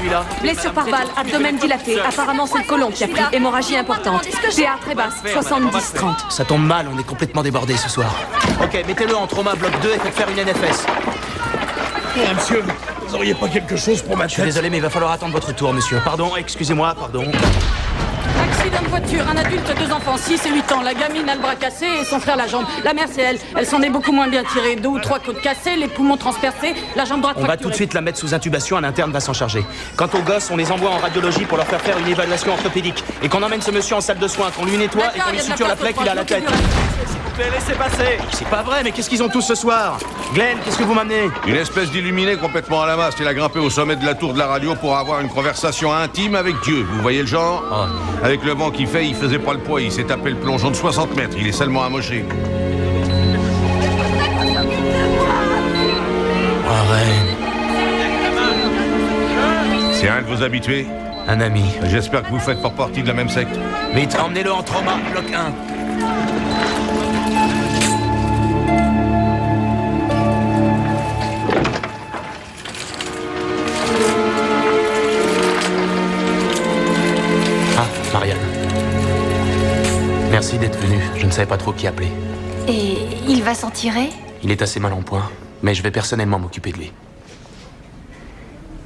celui-là. Blessure par balle, abdomen dilaté. Apparemment, c'est le côlon qui a pris. Hémorragie importante. PA très basse, 70-30. Ça tombe mal, on est complètement débordé ce soir. Ok, mettez-le en trauma bloc 2 et faites faire une NFS. Monsieur, vous auriez pas quelque chose pour ma tête? Je suis désolé, mais il va falloir attendre votre tour, monsieur. Pardon, excusez-moi, pardon. Accident de voiture, un adulte, 2 enfants, 6 et 8 ans. La gamine a le bras cassé et son frère la jambe. La mère, c'est elle. Elle s'en est beaucoup moins bien tirée. 2 ou 3 côtes cassées, les poumons transpercés, la jambe droite On va fracturée. tout de suite la mettre sous intubation, un interne va s'en charger. Quant aux gosses, on les envoie en radiologie pour leur faire une évaluation orthopédique. Et qu'on emmène ce monsieur en salle de soins, qu'on lui nettoie et qu'on lui suture la plaie qu'il a à la tête. S'il vous plaît, laissez passer. C'est pas vrai, mais qu'est-ce qu'ils ont tous ce soir? Glenn, qu'est-ce que vous m'amenez? Une espèce d'illuminé complètement à la masse. Il a grimpé au sommet de la tour de la radio pour avoir une conversation intime avec Dieu. Vous voyez le genre? Avec le vent qu'il fait, il faisait pas le poids. Il s'est tapé le plongeon de 60 mètres. Il est seulement amoché. Warren. C'est un de vos habitués? Un ami. J'espère que vous faites pas partie de la même secte. Vite, emmenez-le en trauma, bloc 1. Ah, Marianne. Merci d'être venue. Je ne savais pas trop qui appeler. Et il va s'en tirer? Il est assez mal en point, mais je vais personnellement m'occuper de lui.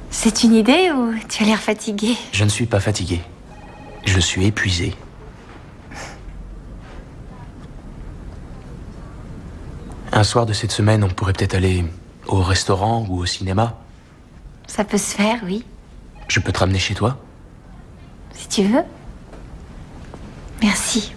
C'est une idée ou tu as l'air fatigué? Je ne suis pas fatigué. Je suis épuisé. Un soir de cette semaine, on pourrait peut-être aller au restaurant ou au cinéma. Ça peut se faire, oui. Je peux te ramener chez toi? Si tu veux. Merci.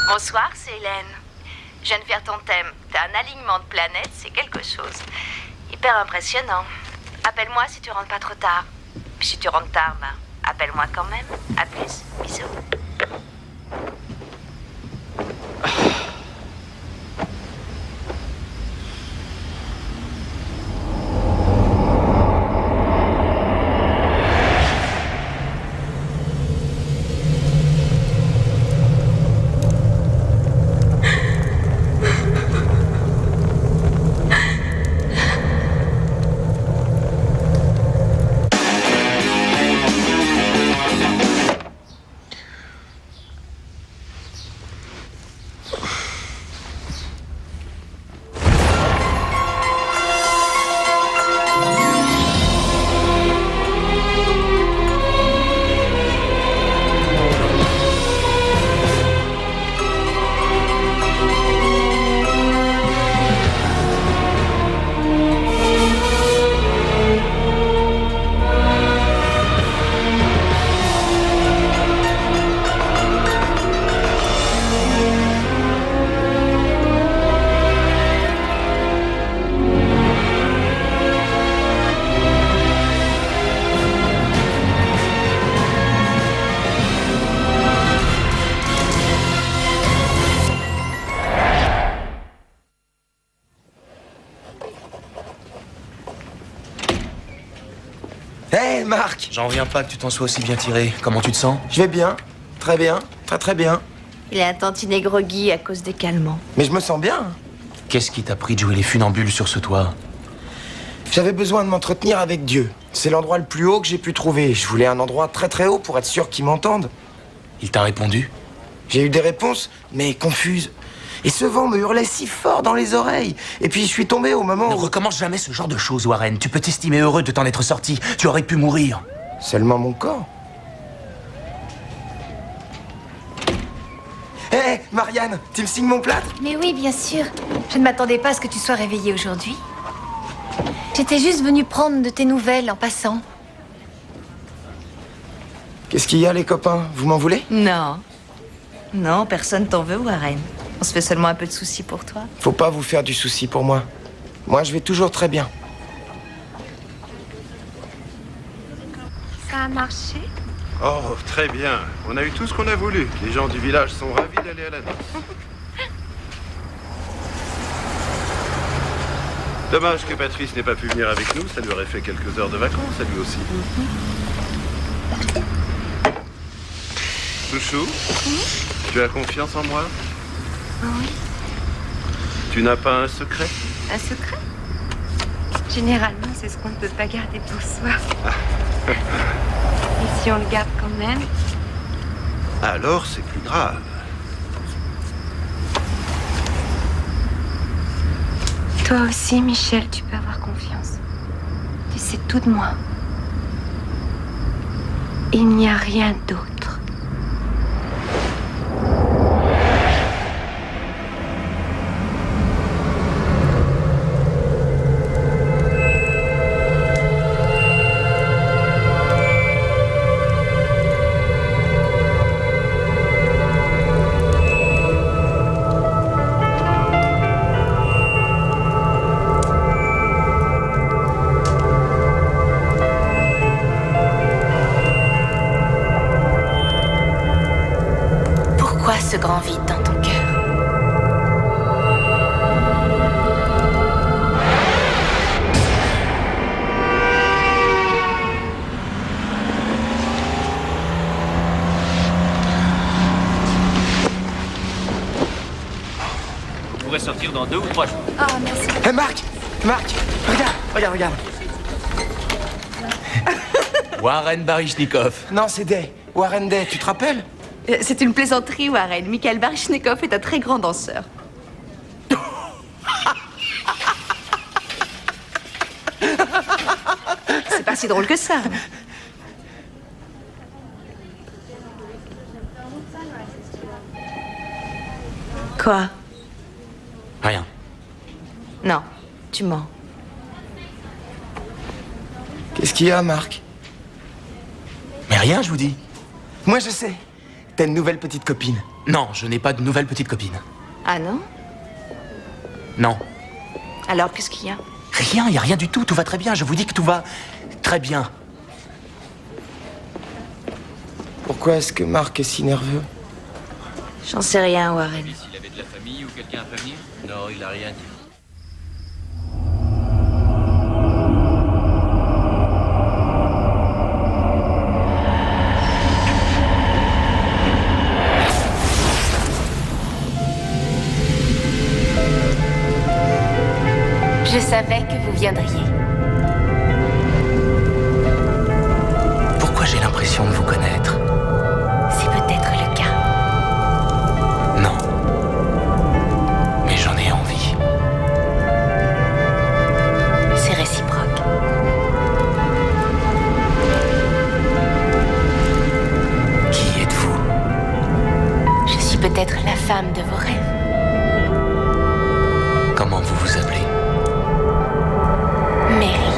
Bonsoir, c'est Hélène. Je viens de faire ton thème. T'as un alignement de planètes, c'est quelque chose. Hyper impressionnant. Appelle-moi si tu rentres pas trop tard. Puis si tu rentres tard, ben, appelle-moi quand même. À plus. Bisous. Hé, Marc! J'en reviens pas que tu t'en sois aussi bien tiré. Comment tu te sens? Je vais bien. Très bien. Très très bien. Il est un tantinet groggy à cause des calmants. Mais je me sens bien. Qu'est-ce qui t'a pris de jouer les funambules sur ce toit? J'avais besoin de m'entretenir avec Dieu. C'est l'endroit le plus haut que j'ai pu trouver. Je voulais un endroit très très haut pour être sûr qu'il m'entende. Il t'a répondu? J'ai eu des réponses, mais confuses. Et ce vent me hurlait si fort dans les oreilles. Et puis je suis tombé au moment Ne où... recommence jamais ce genre de choses, Warren. Tu peux t'estimer heureux de t'en être sorti. Tu aurais pu mourir. Seulement mon corps. Hé, Marianne, tu me signes mon plâtre? Mais oui, bien sûr. Je ne m'attendais pas à ce que tu sois réveillée aujourd'hui. J'étais juste venue prendre de tes nouvelles en passant. Qu'est-ce qu'il y a, les copains? Vous m'en voulez? Non. Non, personne t'en veut, Warren. On se fait seulement un peu de soucis pour toi. Faut pas vous faire du souci pour moi. Moi, je vais toujours très bien. Ça a marché? Oh, très bien. On a eu tout ce qu'on a voulu. Les gens du village sont ravis d'aller à la noce. Dommage que Patrice n'ait pas pu venir avec nous, ça lui aurait fait quelques heures de vacances, à lui aussi. Chouchou, tu as confiance en moi? Oui. Tu n'as pas un secret? Un secret? Généralement, c'est ce qu'on ne peut pas garder pour soi. Et si on le garde quand même? Alors, c'est plus grave. Toi aussi, Michel, tu peux avoir confiance. Tu sais tout de moi. Il n'y a rien d'autre. Ce grand vide dans ton cœur. On pourrait sortir dans 2 ou 3 jours. Ah, merci. Hé, Marc, regarde. Warren Baryshnikov. Non, c'est Day. Warren Day, tu te rappelles? C'est une plaisanterie, Warren. Mikhail Baryshnikov est un très grand danseur. C'est pas si drôle que ça. Quoi? Rien. Non, tu mens. Qu'est-ce qu'il y a, Marc? Mais rien, je vous dis. Moi, je sais. T'as une nouvelle petite copine. Non, je n'ai pas de nouvelle petite copine. Ah non? Non. Alors, qu'est-ce qu'il y a? Rien, il n'y a rien du tout. Tout va très bien. Je vous dis que tout va très bien. Pourquoi est-ce que Marc est si nerveux? J'en sais rien, Warren. S'il avait de la famille ou quelqu'un à prévenir? Non, il n'a rien dit. Je savais que vous viendriez. Pourquoi j'ai l'impression de vous connaître? C'est peut-être le cas. Non. Mais j'en ai envie. C'est réciproque. Qui êtes-vous? Je suis peut-être la femme de vos rêves. Comment vous vous appelez? Mary.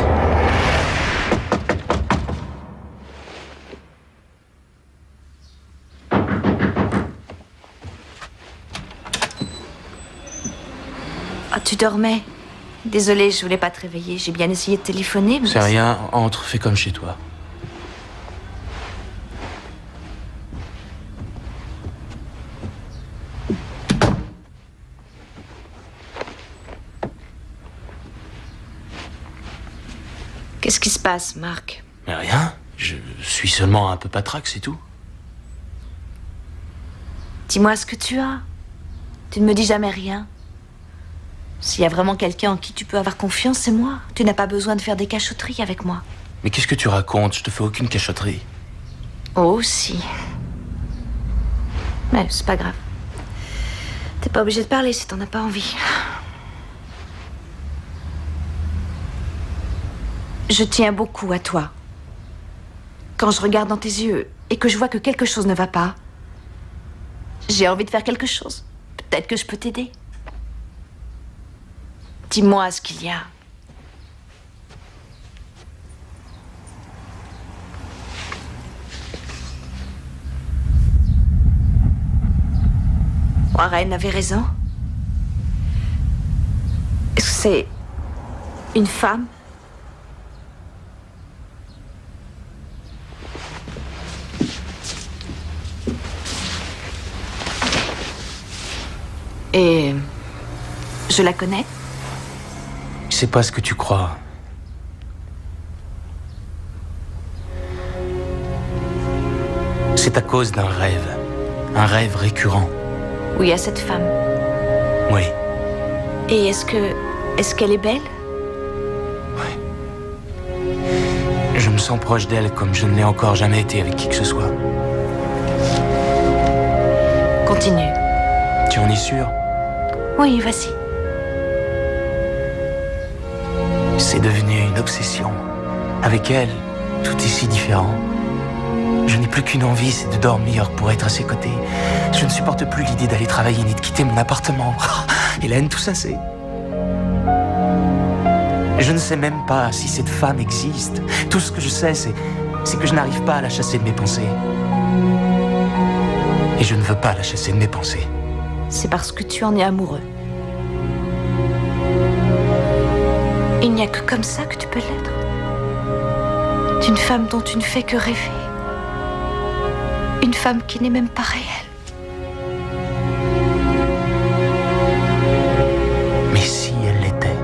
Ah, tu dormais? Désolée, je voulais pas te réveiller. J'ai bien essayé de téléphoner, mais... C'est rien, entre, fais comme chez toi. Qu'est-ce qui se passe, Marc? Mais rien, je suis seulement un peu patraque, c'est tout. Dis-moi ce que tu as. Tu ne me dis jamais rien. S'il y a vraiment quelqu'un en qui tu peux avoir confiance, c'est moi. Tu n'as pas besoin de faire des cachotteries avec moi. Mais qu'est-ce que tu racontes? Je te fais aucune cachotterie. Oh, si. Mais c'est pas grave. T'es pas obligé de parler si t'en as pas envie. Je tiens beaucoup à toi. Quand je regarde dans tes yeux et que je vois que quelque chose ne va pas, j'ai envie de faire quelque chose. Peut-être que je peux t'aider. Dis-moi ce qu'il y a. Warren avait raison. Est-ce que c'est une femme? Et je la connais? C'est sais pas ce que tu crois. C'est à cause d'un rêve récurrent. Oui, à cette femme. Oui. Et est-ce qu'elle est belle? Je me sens proche d'elle comme je ne l'ai encore jamais été avec qui que ce soit. Continue. Tu en es sûr? Oui, vas-y. C'est devenu une obsession. Avec elle, tout est si différent. Je n'ai plus qu'une envie, c'est de dormir pour être à ses côtés. Je ne supporte plus l'idée d'aller travailler ni de quitter mon appartement. Hélène, tout ça c'est... Je ne sais même pas si cette femme existe. Tout ce que je sais, c'est que je n'arrive pas à la chasser de mes pensées. Et je ne veux pas la chasser de mes pensées. C'est parce que tu en es amoureux. Il n'y a que comme ça que tu peux l'être. D'une femme dont tu ne fais que rêver. Une femme qui n'est même pas réelle. Mais si elle l'était.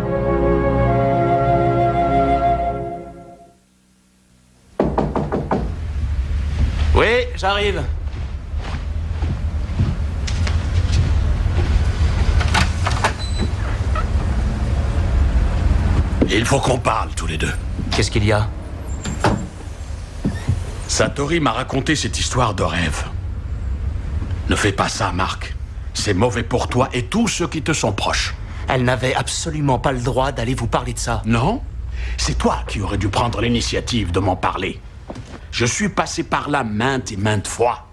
Oui, j'arrive. Il faut qu'on parle tous les deux. Qu'est-ce qu'il y a? Satori m'a raconté cette histoire de rêve. Ne fais pas ça, Marc. C'est mauvais pour toi et tous ceux qui te sont proches. Elle n'avait absolument pas le droit d'aller vous parler de ça. Non? C'est toi qui aurais dû prendre l'initiative de m'en parler. Je suis passé par là maintes et maintes fois.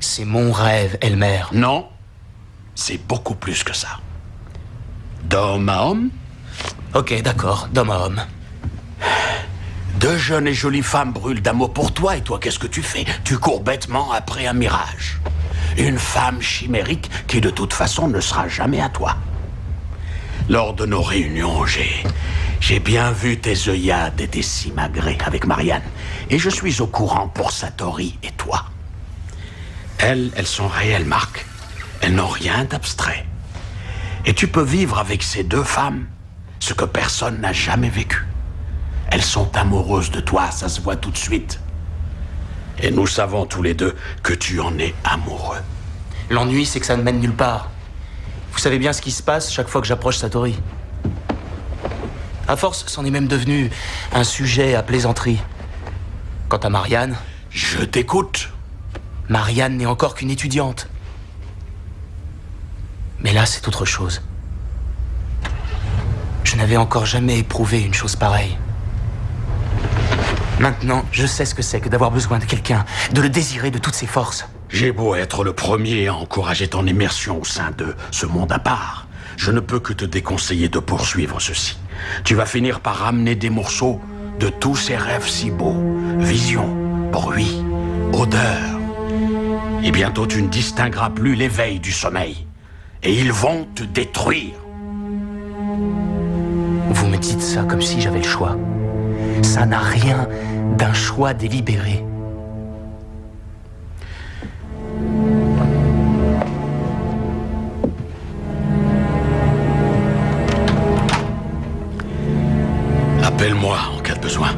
C'est mon rêve, Elmer. Non, c'est beaucoup plus que ça. D'homme à homme? Ok, d'accord, d'homme à homme. Deux jeunes et jolies femmes brûlent d'amour pour toi et toi, qu'est-ce que tu fais? Tu cours bêtement après un mirage. Une femme chimérique qui, de toute façon, ne sera jamais à toi. Lors de nos réunions, j'ai bien vu tes œillades et tes simagrées avec Marianne. Et je suis au courant pour Satori et toi. Elles sont réelles, Marc. Elles n'ont rien d'abstrait. Et tu peux vivre avec ces deux femmes ce que personne n'a jamais vécu. Elles sont amoureuses de toi, ça se voit tout de suite. Et nous savons tous les deux que tu en es amoureux. L'ennui, c'est que ça ne mène nulle part. Vous savez bien ce qui se passe chaque fois que j'approche Satori. À force, c'en est même devenu un sujet à plaisanterie. Quant à Marianne... Je t'écoute. Marianne n'est encore qu'une étudiante. Mais là, c'est autre chose. Je n'avais encore jamais éprouvé une chose pareille. Maintenant, je sais ce que c'est que d'avoir besoin de quelqu'un, de le désirer de toutes ses forces. J'ai beau être le premier à encourager ton immersion au sein de ce monde à part, je ne peux que te déconseiller de poursuivre ceci. Tu vas finir par ramener des morceaux de tous ces rêves si beaux. Visions, bruits, odeurs. Et bientôt tu ne distingueras plus l'éveil du sommeil. Et ils vont te détruire. Vous me dites ça comme si j'avais le choix. Ça n'a rien d'un choix délibéré. Appelle-moi en cas de besoin.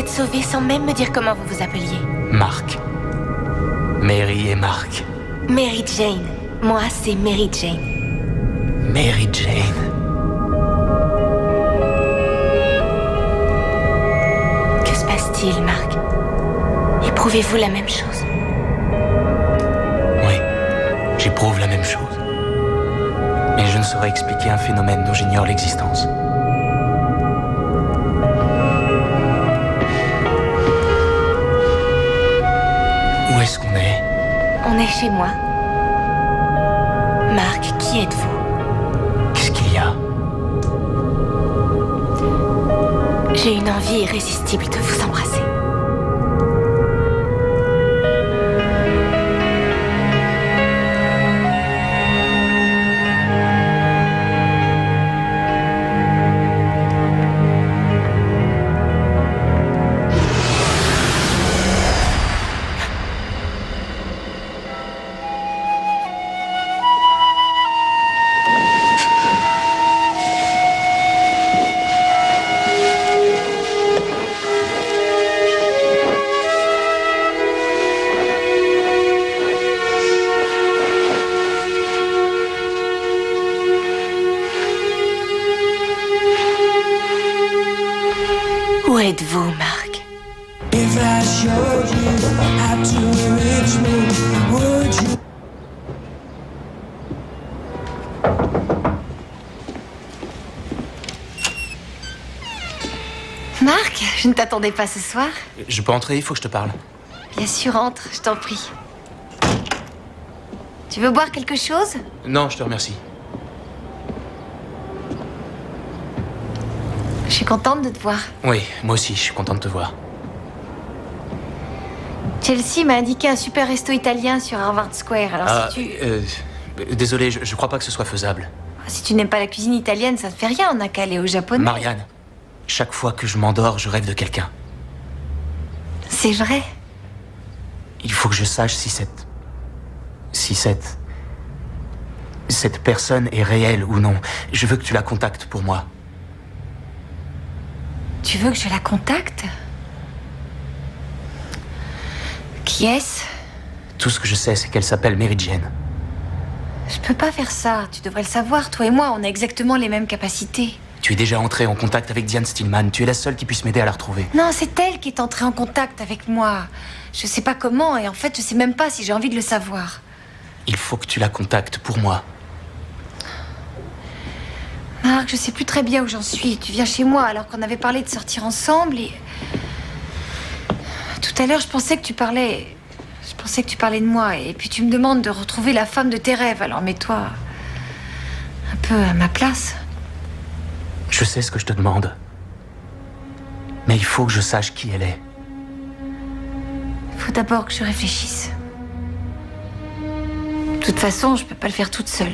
Sauvé sans même me dire comment vous vous appeliez. Marc. Mary et Marc. Mary Jane. Moi, c'est Mary Jane. Mary Jane. Que se passe-t-il, Marc? Éprouvez-vous la même chose? Oui, j'éprouve la même chose. Mais je ne saurais expliquer un phénomène dont j'ignore l'existence. Où est-ce qu'on est? On est chez moi. Qui êtes-vous? Qu'est-ce qu'il y a? J'ai une envie irrésistible de vous embrasser. Où êtes-vous, Marc? If I showed you how to reach me, would you? Marc, je ne t'attendais pas ce soir. Je peux entrer, il faut que je te parle. Bien sûr, entre, je t'en prie. Tu veux boire quelque chose? Non, je te remercie. Je suis contente de te voir. Oui, moi aussi, je suis content de te voir. Chelsea m'a indiqué un super resto italien sur Harvard Square, alors si tu... Désolé, je crois pas que ce soit faisable. Si tu n'aimes pas la cuisine italienne, ça ne fait rien, on n'a qu'à aller au japonais. Marianne, chaque fois que je m'endors, je rêve de quelqu'un. C'est vrai. Il faut que je sache si cette personne est réelle ou non. Je veux que tu la contactes pour moi. Tu veux que je la contacte? Qui est-ce? Tout ce que je sais, c'est qu'elle s'appelle Mary Jane. Je peux pas faire ça, tu devrais le savoir. Toi et moi, on a exactement les mêmes capacités. Tu es déjà entrée en contact avec Diane Stillman. Tu es la seule qui puisse m'aider à la retrouver. Non, c'est elle qui est entrée en contact avec moi. Je sais pas comment, et en fait, je sais même pas si j'ai envie de le savoir. Il faut que tu la contactes pour moi. Marc, je sais plus très bien où j'en suis. Tu viens chez moi alors qu'on avait parlé de sortir ensemble et... Tout à l'heure, je pensais que tu parlais de moi. Et puis tu me demandes de retrouver la femme de tes rêves. Alors mets-toi un peu à ma place. Je sais ce que je te demande. Mais il faut que je sache qui elle est. Il faut d'abord que je réfléchisse. De toute façon, je peux pas le faire toute seule.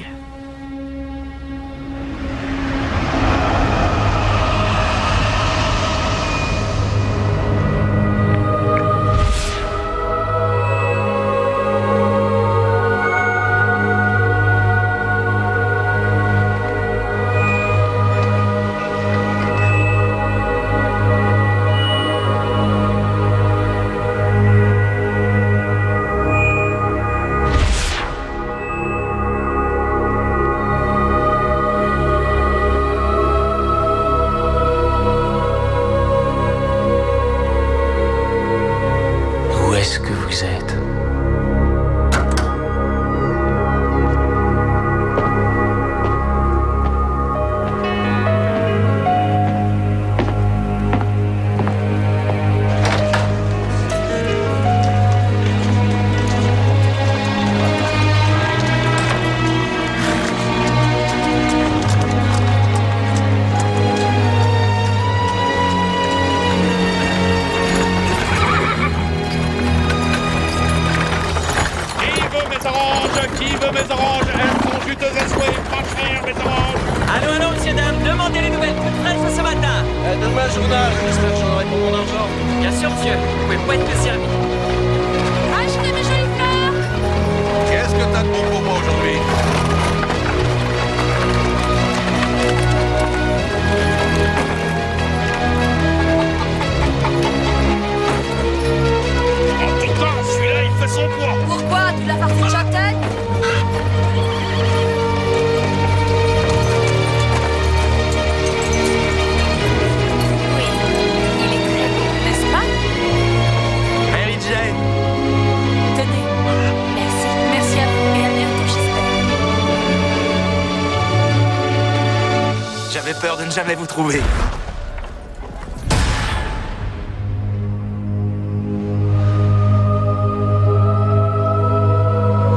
Peur de ne jamais vous trouver.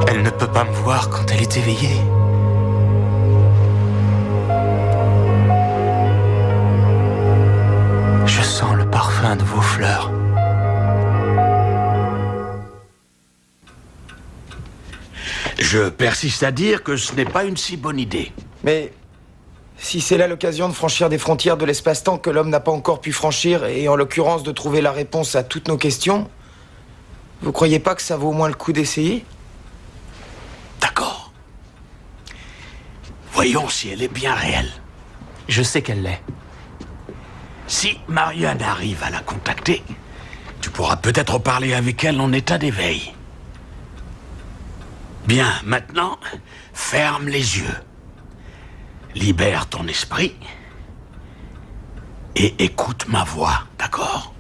Elle ne peut pas me voir quand elle est éveillée. Je sens le parfum de vos fleurs. Je persiste à dire que ce n'est pas une si bonne idée. Mais si c'est là l'occasion de franchir des frontières de l'espace-temps que l'homme n'a pas encore pu franchir, et en l'occurrence de trouver la réponse à toutes nos questions, vous croyez pas que ça vaut au moins le coup d'essayer? D'accord. Voyons si elle est bien réelle. Je sais qu'elle l'est. Si Marianne arrive à la contacter, tu pourras peut-être parler avec elle en état d'éveil. Bien, maintenant, ferme les yeux. Libère ton esprit et écoute ma voix, d'accord?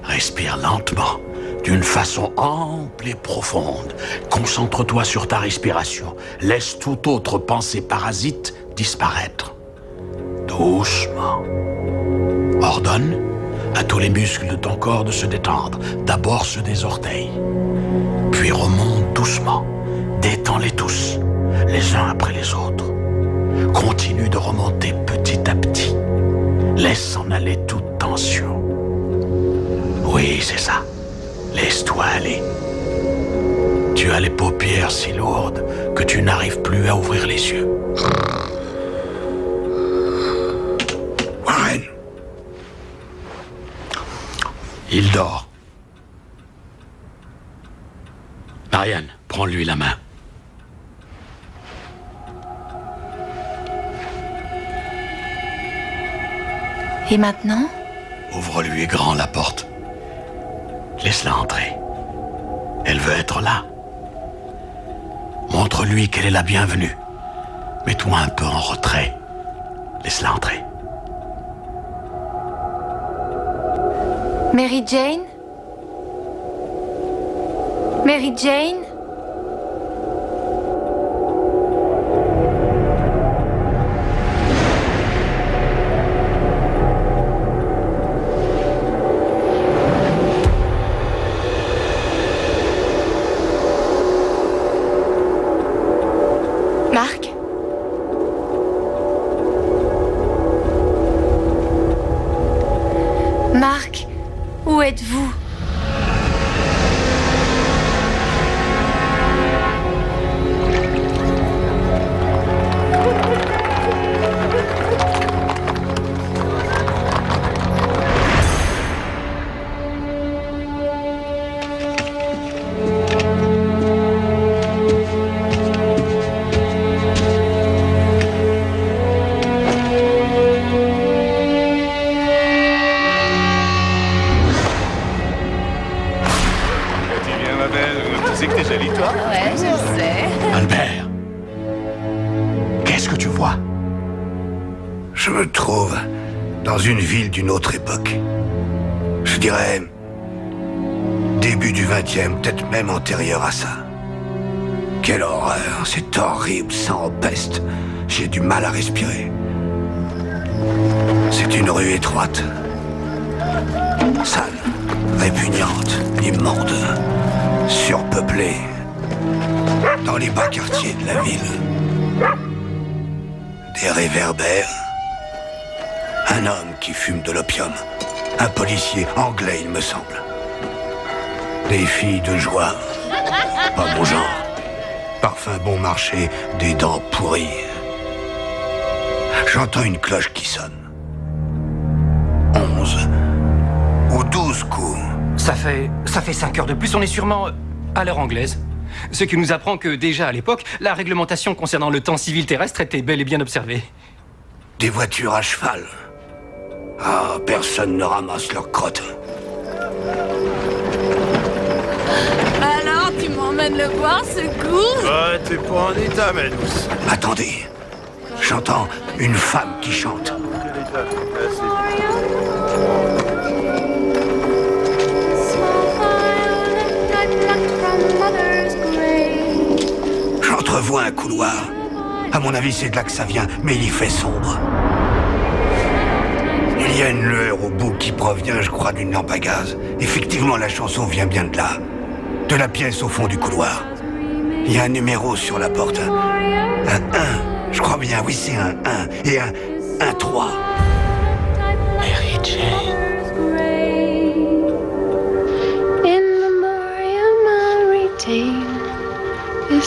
Respire lentement, d'une façon ample et profonde. Concentre-toi sur ta respiration. Laisse toute autre pensée parasite disparaître. Doucement. Ordonne à tous les muscles de ton corps de se détendre. D'abord ceux des orteils. Puis remonte doucement. Détends-les tous, les uns après les autres. Continue de remonter petit à petit. Laisse en aller toute tension. Oui, c'est ça. Laisse-toi aller. Tu as les paupières si lourdes que tu n'arrives plus à ouvrir les yeux. Warren. Il dort. Marianne, prends-lui la main. Et maintenant? Ouvre-lui grand la porte. Laisse-la entrer. Elle veut être là. Montre-lui qu'elle est la bienvenue. Mets-toi un peu en retrait. Laisse-la entrer. Mary Jane? Mary Jane? Marc? Marc, où êtes-vous? Ouais, je sais. Albert, qu'est-ce que tu vois? Je me trouve dans une ville d'une autre époque. Je dirais début du XXe, peut-être même antérieur à ça. Quelle horreur, c'est horrible, ça empeste. J'ai du mal à respirer. C'est une rue étroite, sale, répugnante, immonde, surpeuplée. Dans les bas quartiers de la ville, des réverbères, un homme qui fume de l'opium, un policier anglais, il me semble. Des filles de joie, pas mon genre. Parfum bon marché, des dents pourries. J'entends une cloche qui sonne. 11 ou 12 coups. Ça fait 5 heures de plus, on est sûrement à l'heure anglaise. Ce qui nous apprend que déjà à l'époque, la réglementation concernant le temps civil terrestre était bel et bien observée. Des voitures à cheval. Ah, personne ne ramasse leurs crottes. Alors, tu m'emmènes le voir, ce coup? Ouais, t'es pas en état, ma douce. Attendez, j'entends une femme qui chante. J'entrevois un couloir. À mon avis, c'est de là que ça vient, mais il y fait sombre. Il y a une lueur au bout qui provient, je crois, d'une lampe à gaz. Effectivement, la chanson vient bien de là. De la pièce au fond du couloir. Il y a un numéro sur la porte. Un 1. Je crois bien, oui, c'est un 1. Et un 3. Mary Jane.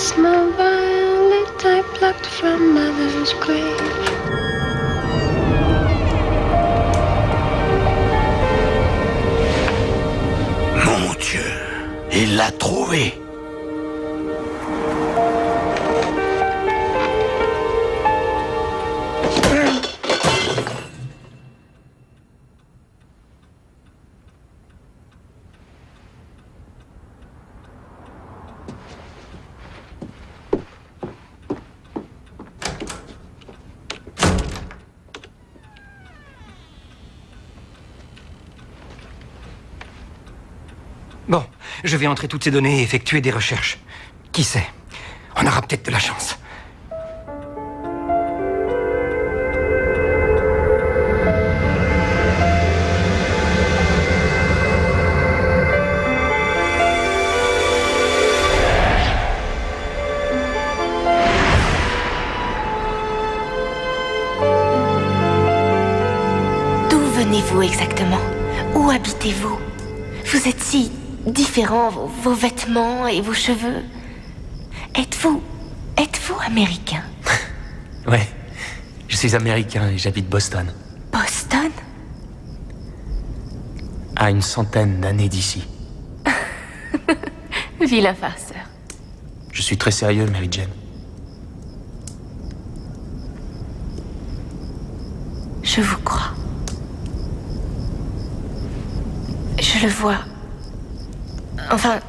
kiss my violet I plucked from mother's grave. Mon Dieu, il l'a trouvé. Bon, je vais entrer toutes ces données et effectuer des recherches. Qui sait? On aura peut-être de la chance. D'où venez-vous exactement? Où habitez-vous? Vous êtes si différents, vos vêtements et vos cheveux. Êtes-vous américain? Ouais, je suis américain et j'habite Boston. Boston? À une centaine d'années d'ici. Vilain farceur. Je suis très sérieux, Mary Jane. Je vous crois. Je le vois. Enfin,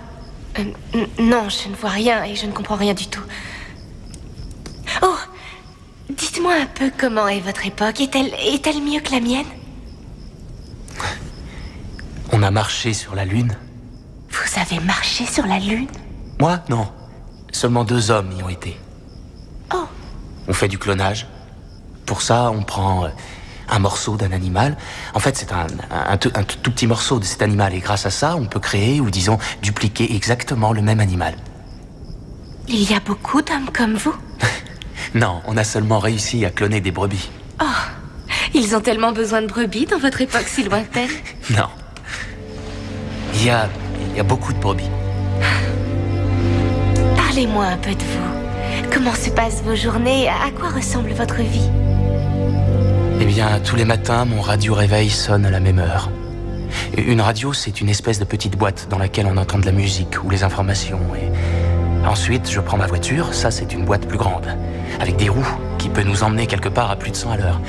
non, je ne vois rien et je ne comprends rien du tout. Oh, dites-moi un peu comment est votre époque. Est-elle mieux que la mienne? On a marché sur la Lune. Vous avez marché sur la Lune? Moi, non. Seulement 2 hommes y ont été. Oh. On fait du clonage. Pour ça, on prend un morceau d'un animal. En fait, c'est un tout petit morceau de cet animal. Et grâce à ça, on peut créer, ou disons, dupliquer exactement le même animal. Il y a beaucoup d'hommes comme vous? Non, on a seulement réussi à cloner des brebis. Oh, ils ont tellement besoin de brebis dans votre époque si lointaine. Non. Il y a beaucoup de brebis. Parlez-moi un peu de vous. Comment se passent vos journées? À quoi ressemble votre vie? Eh bien, tous les matins, mon radio-réveil sonne à la même heure. Une radio, c'est une espèce de petite boîte dans laquelle on entend de la musique ou les informations. Et ensuite, je prends ma voiture, ça c'est une boîte plus grande, avec des roues qui peut nous emmener quelque part à plus de 100 à l'heure.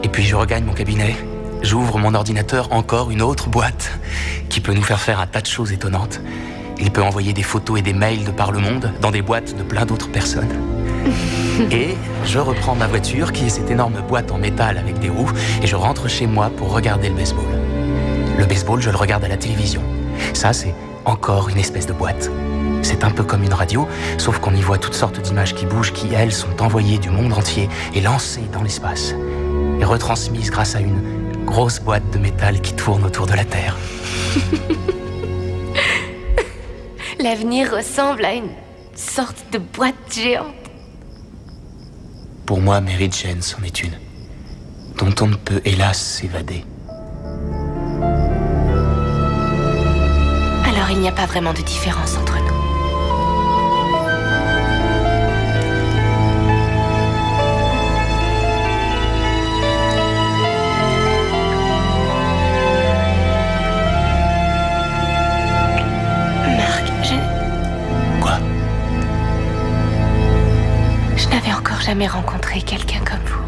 Et puis je regagne mon cabinet, j'ouvre mon ordinateur, encore une autre boîte qui peut nous faire un tas de choses étonnantes. Il peut envoyer des photos et des mails de par le monde dans des boîtes de plein d'autres personnes. Et je reprends ma voiture, qui est cette énorme boîte en métal avec des roues, et je rentre chez moi pour regarder le baseball. Le baseball, je le regarde à la télévision. Ça, c'est encore une espèce de boîte. C'est un peu comme une radio, sauf qu'on y voit toutes sortes d'images qui bougent, qui, elles, sont envoyées du monde entier et lancées dans l'espace. Et retransmises grâce à une grosse boîte de métal qui tourne autour de la Terre. L'avenir ressemble à une sorte de boîte géante. Pour moi, Mary Jane, c'en est une, dont on ne peut hélas s'évader. Alors il n'y a pas vraiment de différence entre nous. Jamais rencontré quelqu'un comme vous.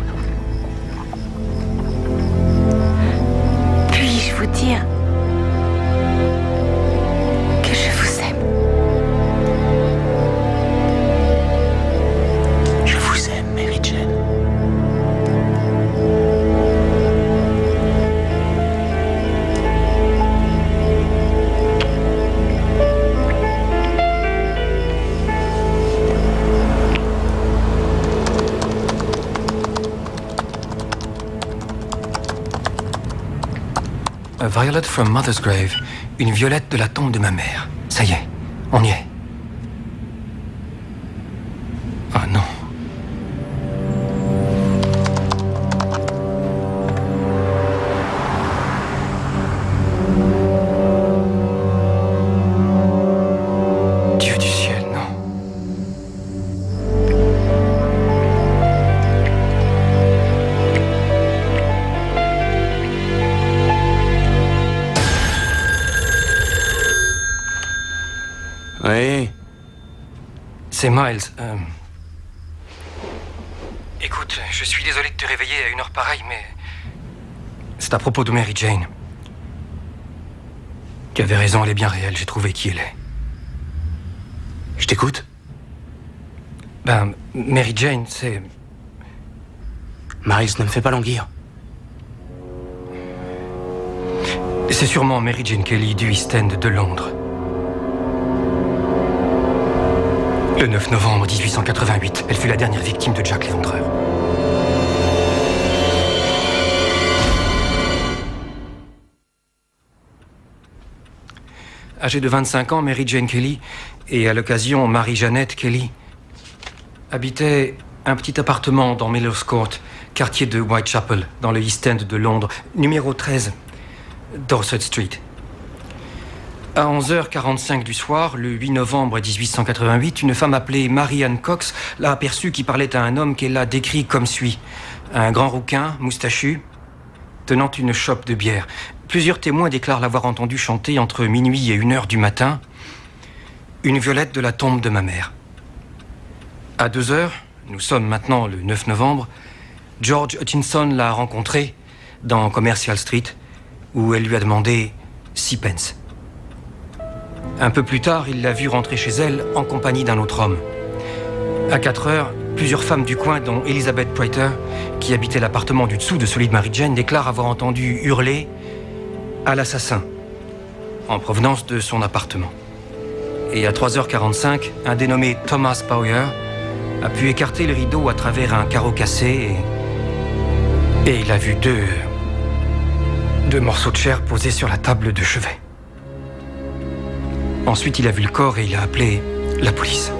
Puis-je vous dire que je vous aime? Je vous aime, Mary Jane. A violet from mother's grave. Une violette de la tombe de ma mère. Ça y est, on y est. Ah non. Dieu du ciel, non. C'est Miles. Écoute, je suis désolé de te réveiller à une heure pareille, mais... c'est à propos de Mary Jane. Tu avais raison, elle est bien réelle, j'ai trouvé qui elle est. Je t'écoute. Mary Jane, c'est... Miles, ne me fais pas languir. C'est sûrement Mary Jane Kelly du East End de Londres. Le 9 novembre 1888, elle fut la dernière victime de Jack l'Éventreur. Âgée de 25 ans, Mary Jane Kelly, et à l'occasion Marie-Jeannette Kelly, habitait un petit appartement dans Miller's Court, quartier de Whitechapel, dans le East End de Londres, numéro 13, Dorset Street. À 11h45 du soir, le 8 novembre 1888, une femme appelée Marianne Cox l'a aperçue qui parlait à un homme qu'elle a décrit comme suit. Un grand rouquin, moustachu, tenant une chope de bière. Plusieurs témoins déclarent l'avoir entendu chanter entre minuit et 1h du matin « Une violette de la tombe de ma mère ». À 2h, nous sommes maintenant le 9 novembre, George Hutchinson l'a rencontrée dans Commercial Street, où elle lui a demandé 6 pence. Un peu plus tard, il l'a vue rentrer chez elle en compagnie d'un autre homme. À 4h, plusieurs femmes du coin, dont Elizabeth Prater, qui habitait l'appartement du dessous de celui de Mary Jane, déclarent avoir entendu hurler à l'assassin, en provenance de son appartement. Et à 3h45, un dénommé Thomas Power a pu écarter le rideau à travers un carreau cassé et il a vu deux morceaux de chair posés sur la table de chevet. Ensuite, il a vu le corps et il a appelé la police.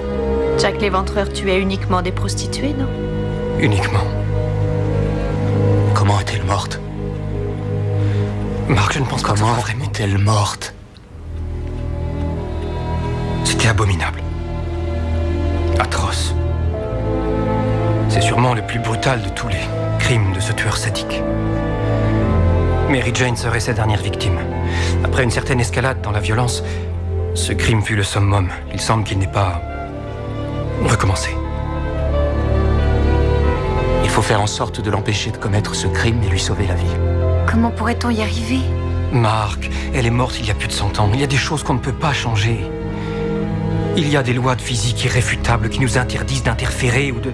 Jack l'Éventreur tuait uniquement des prostituées, non? Uniquement. Comment est-elle morte? Marc, je ne pense pas Comment vraiment. est-elle morte? C'était abominable. Atroce. C'est sûrement le plus brutal de tous les crimes de ce tueur sadique. Mary Jane serait sa dernière victime. Après une certaine escalade dans la violence, ce crime fut le summum. Il semble qu'il n'ait pas recommencé. Il faut faire en sorte de l'empêcher de commettre ce crime et lui sauver la vie. Comment pourrait-on y arriver? Marc, elle est morte il y a plus de 100 ans. Il y a des choses qu'on ne peut pas changer. Il y a des lois de physique irréfutables qui nous interdisent d'interférer ou de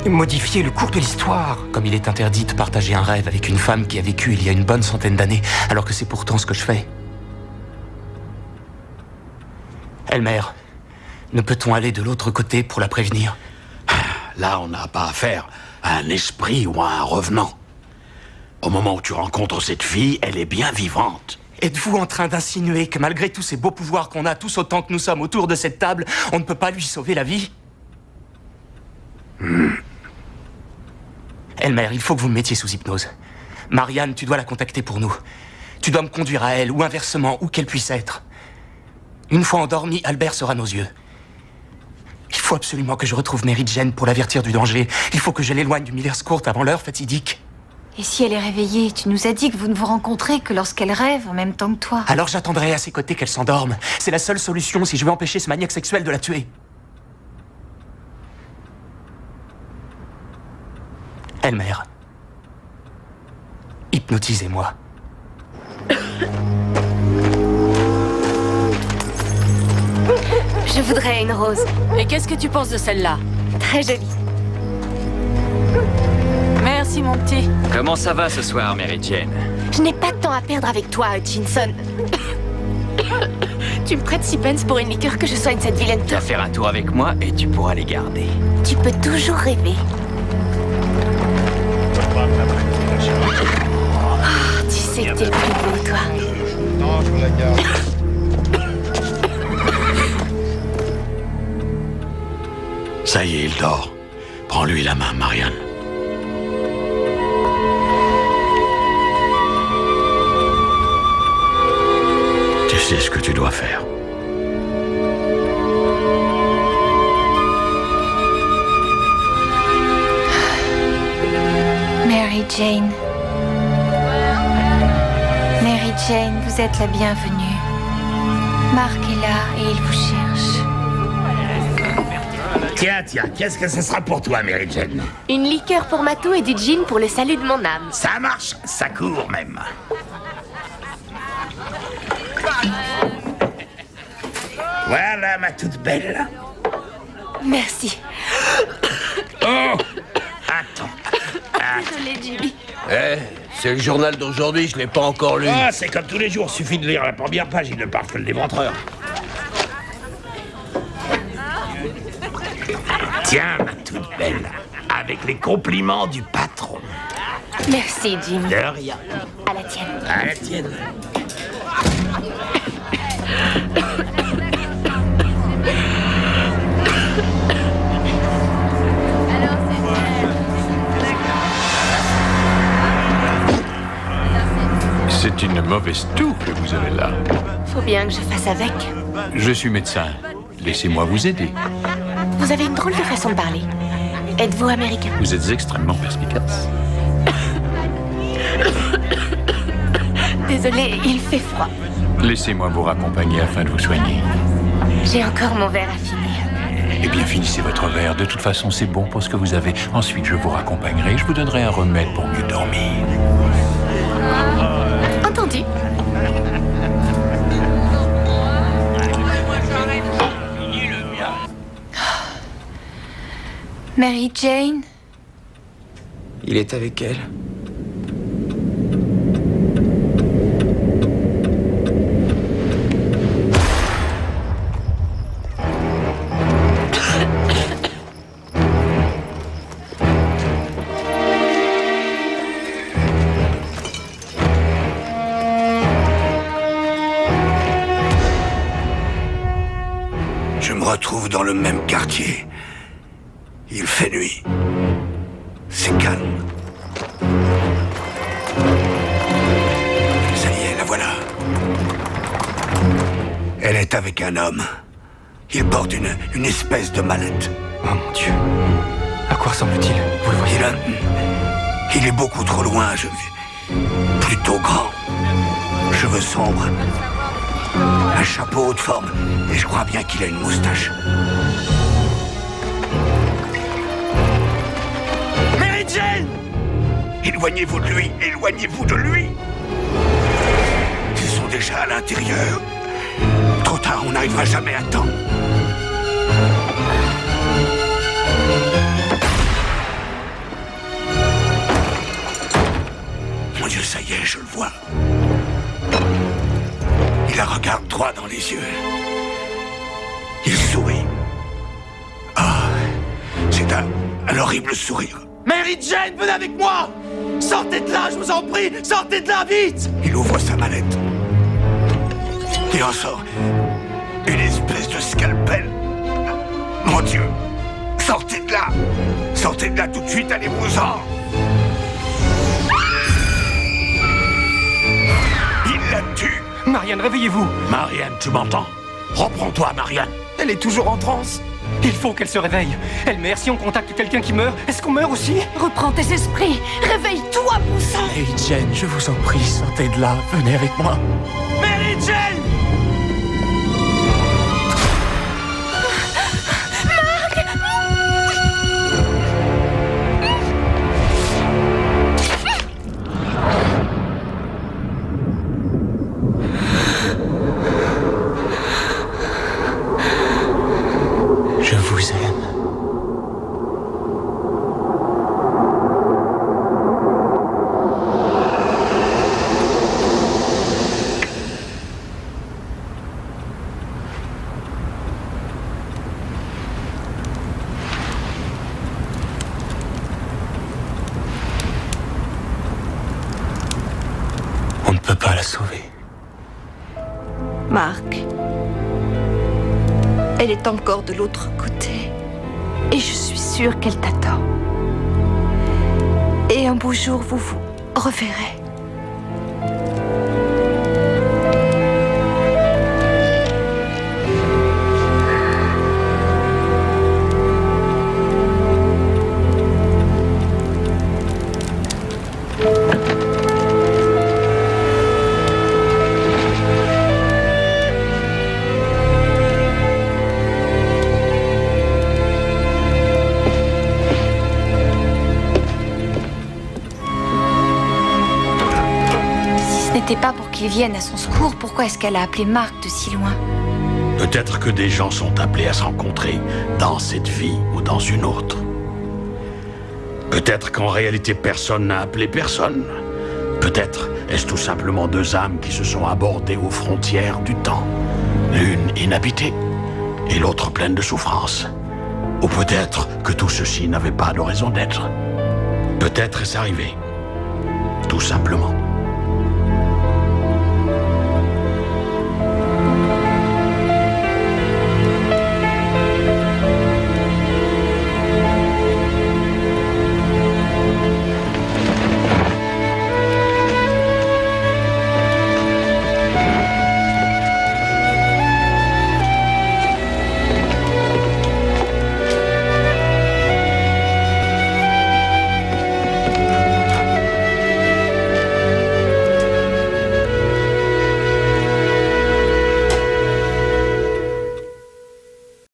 modifier le cours de l'histoire. Comme il est interdit de partager un rêve avec une femme qui a vécu il y a une bonne centaine d'années, alors que c'est pourtant ce que je fais. Elmer, ne peut-on aller de l'autre côté pour la prévenir? Là, on n'a pas affaire à un esprit ou à un revenant. Au moment où tu rencontres cette fille, elle est bien vivante. Êtes-vous en train d'insinuer que malgré tous ces beaux pouvoirs qu'on a, tous autant que nous sommes autour de cette table, on ne peut pas lui sauver la vie? Elmer, il faut que vous me mettiez sous hypnose. Marianne, tu dois la contacter pour nous. Tu dois me conduire à elle, ou inversement, où qu'elle puisse être. Une fois endormi, Albert sera à nos yeux. Il faut absolument que je retrouve Mary Jane pour l'avertir du danger. Il faut que je l'éloigne du Miller's Court avant l'heure fatidique. Et si elle est réveillée? Tu nous as dit que vous ne vous rencontrez que lorsqu'elle rêve en même temps que toi. Alors j'attendrai à ses côtés qu'elle s'endorme. C'est la seule solution si je veux empêcher ce maniaque sexuel de la tuer. Elmer, hypnotisez-moi. Je voudrais une rose. Et qu'est-ce que tu penses de celle-là? Très jolie. Merci, mon petit. Comment ça va ce soir, Mary Jane? Je n'ai pas de temps à perdre avec toi, Hutchinson. Tu me prêtes 6 pence pour une liqueur que je soigne cette vilaine Viens faire un tour avec moi et tu pourras les garder. Tu peux toujours rêver. Oh, tu sais que t'es le plus beau, toi. Non, je la garde. Ça y est, il dort. Prends-lui la main, Marianne. Tu sais ce que tu dois faire. Mary Jane. Mary Jane, vous êtes la bienvenue. Marc est là et il vous cherche. Tiens, qu'est-ce que ce sera pour toi, Mary Jane? Une liqueur pour Matou et du gin pour le salut de mon âme. Ça marche, ça court même. Voilà, ma toute belle. Merci. Oh! Attends. Désolée, Jimmy. C'est le journal d'aujourd'hui, je l'ai pas encore lu. Ah, c'est comme tous les jours, suffit de lire la première page, il ne parle que le déventreur. Tiens, ma toute belle, avec les compliments du patron. Merci, Jimmy. De rien. À la tienne. À la tienne. C'est une mauvaise toux que vous avez là. Faut bien que je fasse avec. Je suis médecin. Laissez-moi vous aider. Vous avez une drôle de façon de parler. Êtes-vous américain? Vous êtes extrêmement perspicace. Désolée, il fait froid. Laissez-moi vous raccompagner afin de vous soigner. J'ai encore mon verre à finir. Eh bien, finissez votre verre. De toute façon, c'est bon pour ce que vous avez. Ensuite, je vous raccompagnerai. Je vous donnerai un remède pour mieux dormir. Entendu. Mary Jane? Il est avec elle. Je me retrouve dans le même quartier. Il fait nuit. C'est calme. Ça y est, la voilà. Elle est avec un homme. Il porte une espèce de mallette. Oh mon Dieu. À quoi ressemble-t-il? Vous le voyez? Il est beaucoup trop loin. Plutôt grand. Cheveux sombres. Un chapeau haute forme. Et je crois bien qu'il a une moustache. Mary Jane! Éloignez-vous de lui! Éloignez-vous de lui! Ils sont déjà à l'intérieur. Trop tard, on n'arrivera jamais à temps. Mon Dieu, ça y est, je le vois. Il la regarde droit dans les yeux. Il sourit. Ah, c'est un horrible sourire. Mary Jane, venez avec moi! Sortez de là, je vous en prie! Sortez de là, vite! Il ouvre sa mallette. Et en sort une espèce de scalpel. Mon Dieu! Sortez de là! Sortez de là tout de suite, allez-vous-en! Il la tue! Marianne, réveillez-vous! Marianne, tu m'entends? Reprends-toi, Marianne! Elle est toujours en transe. Il faut qu'elle se réveille. Elmer, si on contacte quelqu'un qui meurt, est-ce qu'on meurt aussi? Reprends tes esprits. Réveille-toi, Poussin. Mary Jane, je vous en prie, sortez de là. Venez avec moi. Mary Jane! Je vous aime. On ne peut pas la sauver. Marc, elle est encore de l'autre côté. Et je suis sûre qu'elle t'attend. Et un beau jour, vous vous reverrez. comptait pas pour qu'il vienne à son secours, pourquoi est-ce qu'elle a appelé Marc de si loin? Peut-être que des gens sont appelés à se rencontrer dans cette vie ou dans une autre. Peut-être qu'en réalité personne n'a appelé personne. Peut-être est-ce tout simplement deux âmes qui se sont abordées aux frontières du temps. L'une inhabitée et l'autre pleine de souffrance. Ou peut-être que tout ceci n'avait pas de raison d'être. Peut-être est-ce arrivé. Tout simplement.